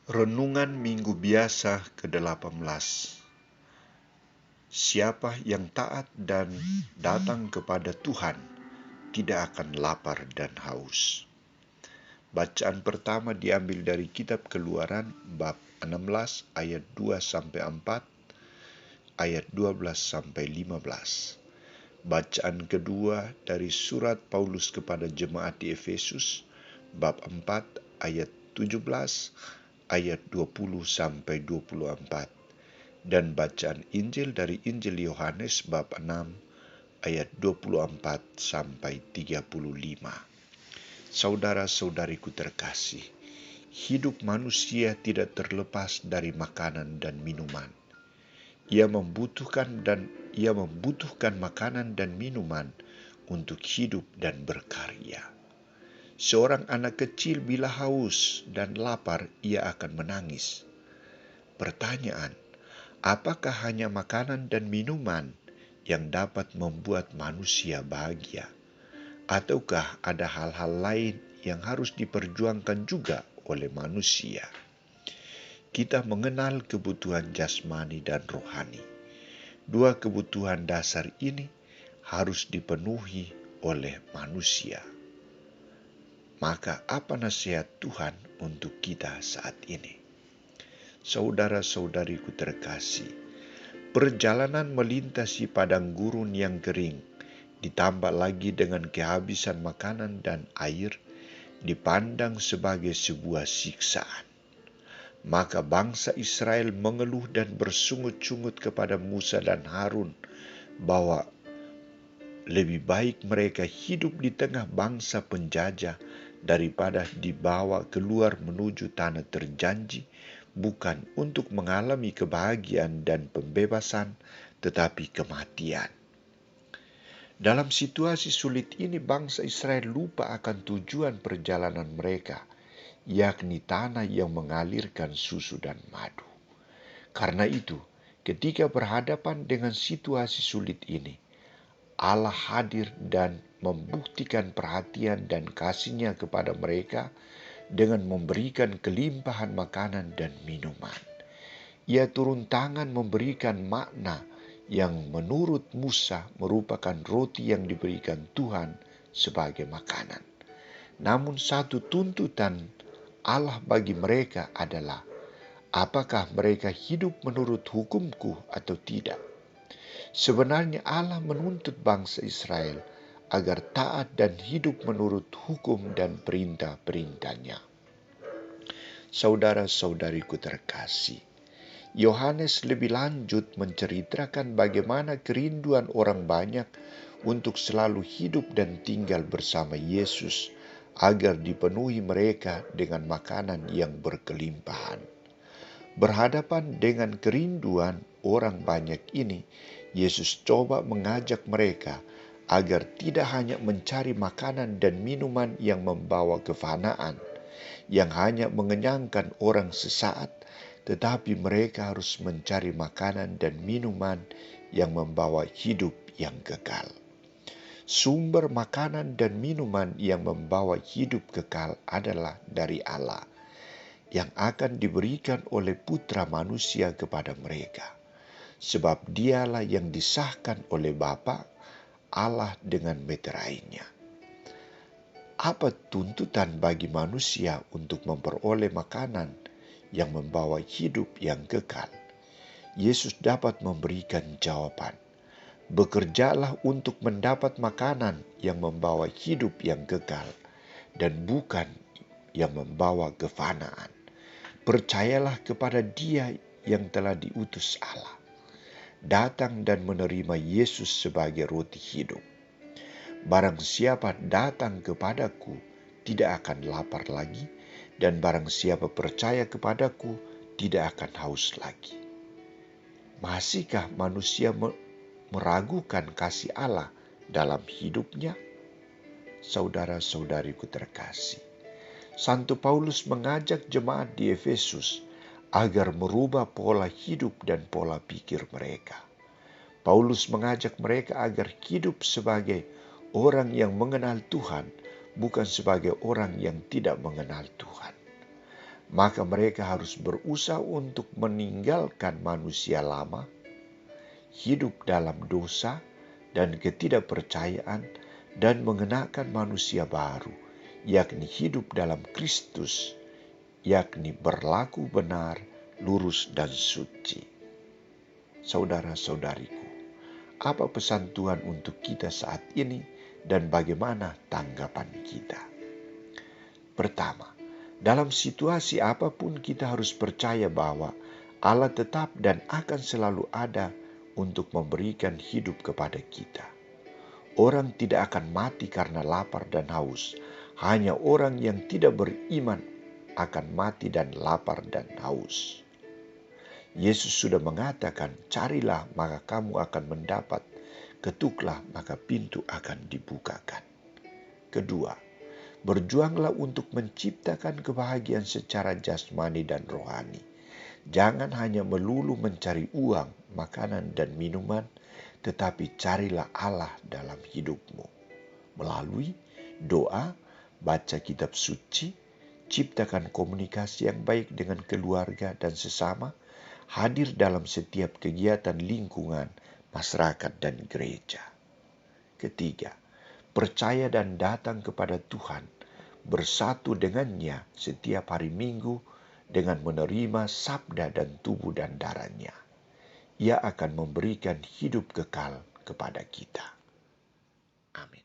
Renungan Minggu Biasa ke-18. Siapa yang taat dan datang kepada Tuhan tidak akan lapar dan haus. Bacaan pertama diambil dari kitab Keluaran bab 16 ayat 2-4, ayat 12-15. Bacaan kedua dari surat Paulus kepada jemaat di Efesus bab 4 ayat 17, ayat 20-24. Dan bacaan Injil dari Injil Yohanes bab 6 ayat 24-35. Saudara-saudariku terkasih, hidup manusia tidak terlepas dari makanan dan minuman. Ia membutuhkan makanan dan minuman untuk hidup dan berkarya. Seorang anak kecil bila haus dan lapar, ia akan menangis. Pertanyaan, apakah hanya makanan dan minuman yang dapat membuat manusia bahagia? Ataukah ada hal-hal lain yang harus diperjuangkan juga oleh manusia? Kita mengenal kebutuhan jasmani dan rohani. Dua kebutuhan dasar ini harus dipenuhi oleh manusia. Maka apa nasihat Tuhan untuk kita saat ini? Saudara-saudariku terkasih, perjalanan melintasi padang gurun yang kering, ditambah lagi dengan kehabisan makanan dan air, dipandang sebagai sebuah siksaan. Maka bangsa Israel mengeluh dan bersungut-sungut kepada Musa dan Harun bahwa lebih baik mereka hidup di tengah bangsa penjajah daripada dibawa keluar menuju tanah terjanji, bukan untuk mengalami kebahagiaan dan pembebasan, tetapi kematian. Dalam situasi sulit ini, bangsa Israel lupa akan tujuan perjalanan mereka, yakni tanah yang mengalirkan susu dan madu. Karena itu, ketika berhadapan dengan situasi sulit ini, Allah hadir dan membuktikan perhatian dan kasih-Nya kepada mereka dengan memberikan kelimpahan makanan dan minuman. Ia turun tangan memberikan makna yang menurut Musa merupakan roti yang diberikan Tuhan sebagai makanan. Namun satu tuntutan Allah bagi mereka adalah, apakah mereka hidup menurut hukum-Ku atau tidak? Sebenarnya Allah menuntut bangsa Israel agar taat dan hidup menurut hukum dan perintah-perintah-Nya. Saudara-saudariku terkasih, Yohanes lebih lanjut menceritakan bagaimana kerinduan orang banyak untuk selalu hidup dan tinggal bersama Yesus agar dipenuhi mereka dengan makanan yang berkelimpahan. Berhadapan dengan kerinduan orang banyak ini, Yesus coba mengajak mereka agar tidak hanya mencari makanan dan minuman yang membawa kefanaan, yang hanya mengenyangkan orang sesaat, tetapi mereka harus mencari makanan dan minuman yang membawa hidup yang kekal. Sumber makanan dan minuman yang membawa hidup kekal adalah dari Allah, yang akan diberikan oleh Putra Manusia kepada mereka. Sebab Dialah yang disahkan oleh Bapa Allah dengan meterainya. Apa tuntutan bagi manusia untuk memperoleh makanan yang membawa hidup yang kekal? Yesus dapat memberikan jawaban. Bekerjalah untuk mendapat makanan yang membawa hidup yang kekal dan bukan yang membawa kefanaan. Percayalah kepada Dia yang telah diutus Allah. Datang dan menerima Yesus sebagai roti hidup. Barang siapa datang kepadaku tidak akan lapar lagi, dan barang siapa percaya kepadaku tidak akan haus lagi. Masihkah manusia meragukan kasih Allah dalam hidupnya? Saudara-saudariku terkasih, Santo Paulus mengajak jemaat di Efesus agar merubah pola hidup dan pola pikir mereka. Paulus mengajak mereka agar hidup sebagai orang yang mengenal Tuhan, bukan sebagai orang yang tidak mengenal Tuhan. maka mereka harus berusaha untuk meninggalkan manusia lama, hidup dalam dosa dan ketidakpercayaan, dan mengenakan manusia baru, yakni hidup dalam Kristus, yakni berlaku benar, lurus, dan suci. Saudara-saudariku, apa pesan Tuhan untuk kita saat ini dan bagaimana tanggapan kita? Pertama, dalam situasi apapun kita harus percaya bahwa Allah tetap dan akan selalu ada untuk memberikan hidup kepada kita. Orang tidak akan mati karena lapar dan haus. Hanya orang yang tidak beriman akan mati dan lapar dan haus. Yesus sudah mengatakan, carilah maka kamu akan mendapat, ketuklah maka pintu akan dibukakan. Kedua, berjuanglah untuk menciptakan kebahagiaan secara jasmani dan rohani. Jangan hanya melulu mencari uang, makanan, dan minuman, tetapi carilah Allah dalam hidupmu. Melalui doa, baca kitab suci, ciptakan komunikasi yang baik dengan keluarga dan sesama, hadir dalam setiap kegiatan lingkungan, masyarakat, dan gereja. Ketiga, percaya dan datang kepada Tuhan, bersatu dengannya setiap hari Minggu dengan menerima sabda dan tubuh dan darahnya. Ia akan memberikan hidup kekal kepada kita. Amin.